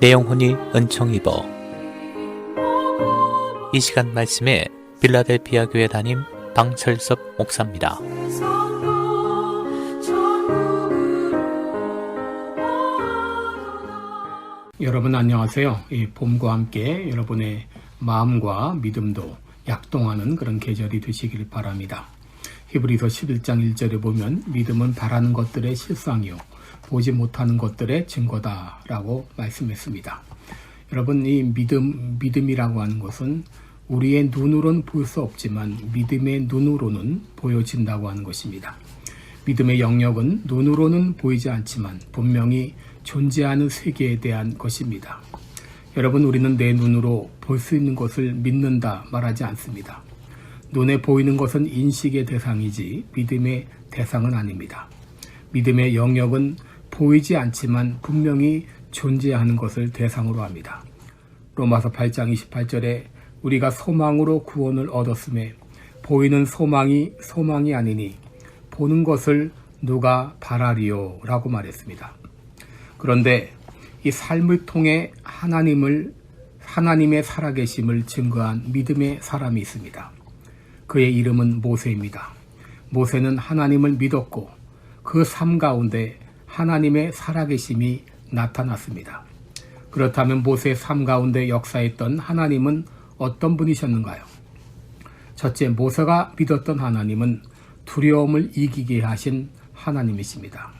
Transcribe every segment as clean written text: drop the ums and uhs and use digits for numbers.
내 영혼이 은총 입어. 이 시간 말씀에 필라델피아 교회 담임 방철섭 목사입니다. 여러분 안녕하세요. 이 봄과 함께 여러분의 마음과 믿음도 약동하는 그런 계절이 되시길 바랍니다. 히브리서 11장 1절에 보면 믿음은 바라는 것들의 실상이요 보지 못하는 것들의 증거다라고 말씀했습니다. 여러분, 이 믿음이라고 하는 것은 우리의 눈으로는 볼 수 없지만 믿음의 눈으로는 보여진다고 하는 것입니다. 믿음의 영역은 눈으로는 보이지 않지만 분명히 존재하는 세계에 대한 것입니다. 여러분, 우리는 내 눈으로 볼 수 있는 것을 믿는다 말하지 않습니다. 눈에 보이는 것은 인식의 대상이지 믿음의 대상은 아닙니다. 믿음의 영역은 보이지 않지만 분명히 존재하는 것을 대상으로 합니다. 로마서 8장 28절에 우리가 소망으로 구원을 얻었음에 보이는 소망이 아니니 보는 것을 누가 바라리요 라고 말했습니다. 그런데 이 삶을 통해 하나님의 살아계심을 증거한 믿음의 사람이 있습니다. 그의 이름은 모세입니다. 모세는 하나님을 믿었고 그 삶 가운데 하나님의 살아계심이 나타났습니다. 그렇다면 모세의 삶 가운데 역사했던 하나님은 어떤 분이셨는가요? 첫째, 모세가 믿었던 하나님은 두려움을 이기게 하신 하나님이십니다.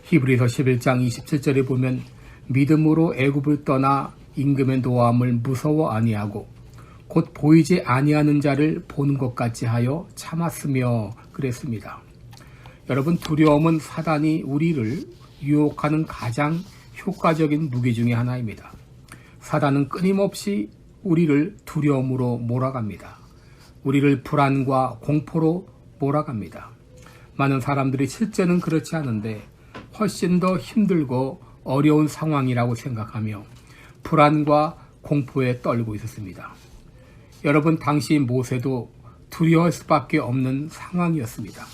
히브리서 11장 27절에 보면 믿음으로 애굽을 떠나 임금의 노함을 무서워 아니하고 곧 보이지 아니하는 자를 보는 것 같이 하여 참았으며 그랬습니다. 여러분, 두려움은 사단이 우리를 유혹하는 가장 효과적인 무기 중에 하나입니다. 사단은 끊임없이 우리를 두려움으로 몰아갑니다. 우리를 불안과 공포로 몰아갑니다. 많은 사람들이 실제는 그렇지 않은데 훨씬 더 힘들고 어려운 상황이라고 생각하며 불안과 공포에 떨고 있었습니다. 여러분, 당시 모세도 두려워할 수밖에 없는 상황이었습니다.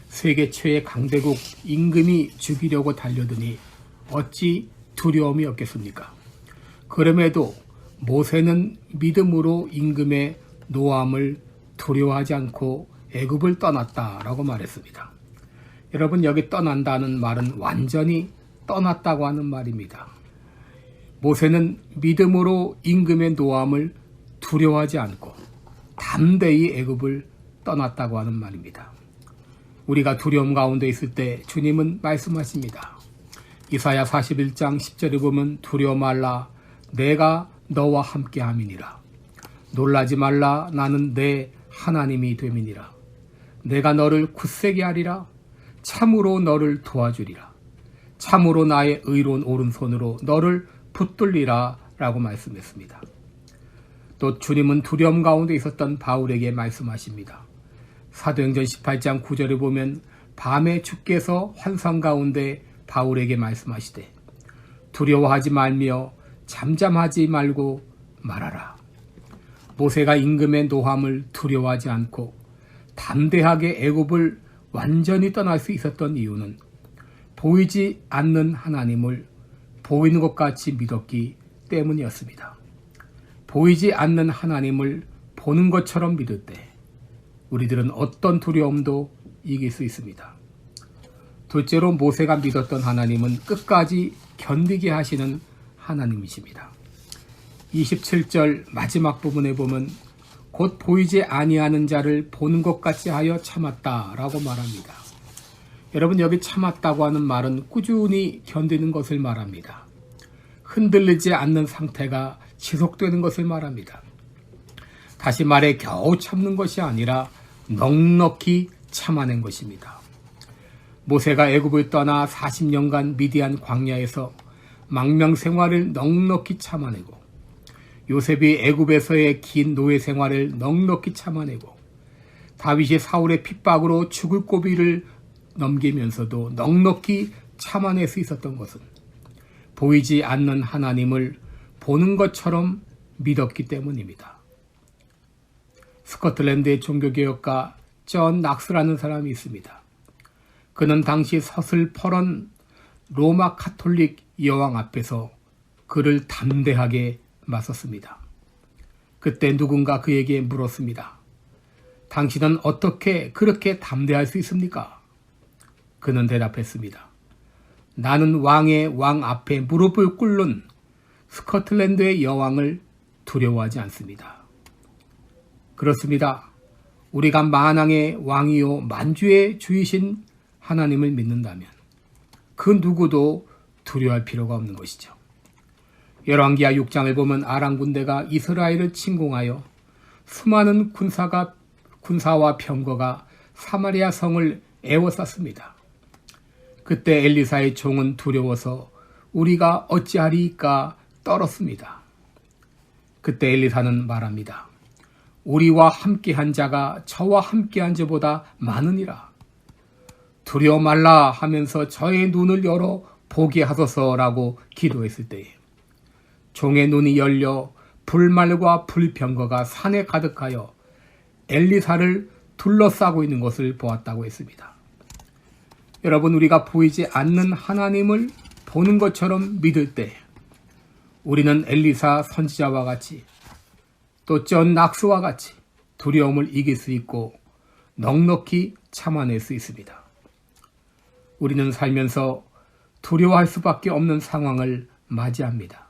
세계 최의 강대국 임금이 죽이려고 달려드니 어찌 두려움이 없겠습니까? 그럼에도 모세는 믿음으로 임금의 노함을 두려워하지 않고 애굽을 떠났다라고 말했습니다. 여러분, 여기 떠난다는 말은 완전히 떠났다고 하는 말입니다. 모세는 믿음으로 임금의 노함을 두려워하지 않고 담대히 애굽을 떠났다고 하는 말입니다. 우리가 두려움 가운데 있을 때 주님은 말씀하십니다. 이사야 41장 10절에 보면 두려워 말라 내가 너와 함께 함이니라. 놀라지 말라 나는 내 하나님이 됨이니라. 내가 너를 굳세게 하리라. 참으로 너를 도와주리라. 참으로 나의 의로운 오른손으로 너를 붙들리라 라고 말씀했습니다. 또 주님은 두려움 가운데 있었던 바울에게 말씀하십니다. 사도행전 18장 9절에 보면 밤에 주께서 환상 가운데 바울에게 말씀하시되 두려워하지 말며 잠잠하지 말고 말하라. 모세가 임금의 노함을 두려워하지 않고 담대하게 애굽을 완전히 떠날 수 있었던 이유는 보이지 않는 하나님을 보이는 것 같이 믿었기 때문이었습니다. 보이지 않는 하나님을 보는 것처럼 믿을 때 우리들은 어떤 두려움도 이길 수 있습니다. 둘째로 모세가 믿었던 하나님은 끝까지 견디게 하시는 하나님이십니다. 27절 마지막 부분에 보면 곧 보이지 아니하는 자를 보는 것 같이 하여 참았다라고 말합니다. 여러분, 여기 참았다고 하는 말은 꾸준히 견디는 것을 말합니다. 흔들리지 않는 상태가 지속되는 것을 말합니다. 다시 말해 겨우 참는 것이 아니라 넉넉히 참아낸 것입니다. 모세가 애굽을 떠나 40년간 미디안 광야에서 망명 생활을 넉넉히 참아내고 요셉이 애굽에서의 긴 노예 생활을 넉넉히 참아내고 다윗이 사울의 핍박으로 죽을 고비를 넘기면서도 넉넉히 참아낼 수 있었던 것은 보이지 않는 하나님을 보는 것처럼 믿었기 때문입니다. 스코틀랜드의 종교개혁가 존 낙스라는 사람이 있습니다. 그는 당시 서슬퍼런 로마 카톨릭 여왕 앞에서 그를 담대하게 맞섰습니다. 그때 누군가 그에게 물었습니다. 당신은 어떻게 그렇게 담대할 수 있습니까? 그는 대답했습니다. 나는 왕의 왕 앞에 무릎을 꿇는 스코틀랜드의 여왕을 두려워하지 않습니다. 그렇습니다. 우리가 만왕의 왕이요 만주의 주이신 하나님을 믿는다면 그 누구도 두려워할 필요가 없는 것이죠. 열왕기하 6장을 보면 아람 군대가 이스라엘을 침공하여 수많은 군사와 병거가 사마리아 성을 에워쌌습니다. 그때 엘리사의 종은 두려워서 우리가 어찌하리이까 떨었습니다. 그때 엘리사는 말합니다. 우리와 함께한 자가 저와 함께한 자보다 많으니라. 두려워 말라 하면서 저의 눈을 열어 보게 하소서라고 기도했을 때에 종의 눈이 열려 불말과 불병거가 산에 가득하여 엘리사를 둘러싸고 있는 것을 보았다고 했습니다. 여러분, 우리가 보이지 않는 하나님을 보는 것처럼 믿을 때 우리는 엘리사 선지자와 같이 또 전 낙스와 같이 두려움을 이길 수 있고 넉넉히 참아낼 수 있습니다. 우리는 살면서 두려워할 수밖에 없는 상황을 맞이합니다.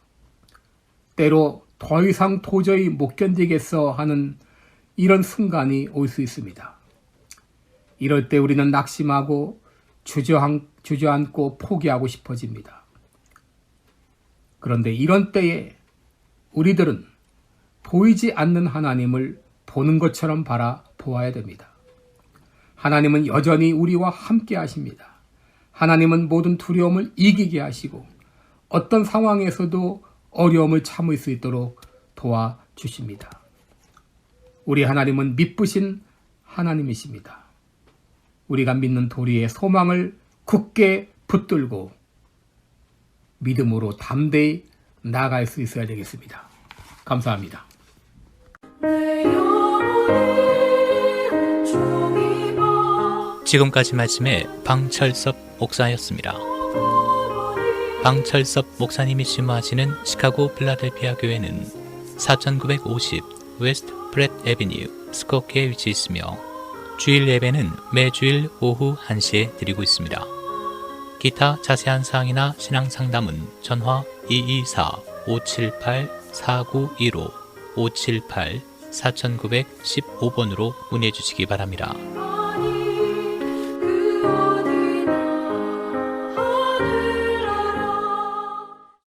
때로 더 이상 도저히 못 견디겠어 하는 이런 순간이 올 수 있습니다. 이럴 때 우리는 낙심하고 주저앉고 포기하고 싶어집니다. 그런데 이런 때에 우리들은 보이지 않는 하나님을 보는 것처럼 바라보아야 됩니다. 하나님은 여전히 우리와 함께 하십니다. 하나님은 모든 두려움을 이기게 하시고 어떤 상황에서도 어려움을 참을 수 있도록 도와주십니다. 우리 하나님은 미쁘신 하나님이십니다. 우리가 믿는 도리의 소망을 굳게 붙들고 믿음으로 담대히 나아갈 수 있어야 되겠습니다. 감사합니다. 지금까지 말씀에 방철섭 목사였습니다. 방철섭 목사님이 심화하시는 시카고 필라델피아 교회는 4950 웨스트 프렛 애비뉴 스코키에 위치해 있으며 주일 예배는 매주일 오후 1시에 드리고 있습니다. 기타 자세한 사항이나 신앙 상담은 전화 224-578-4915 578-4915번으로 문의해 주시기 바랍니다.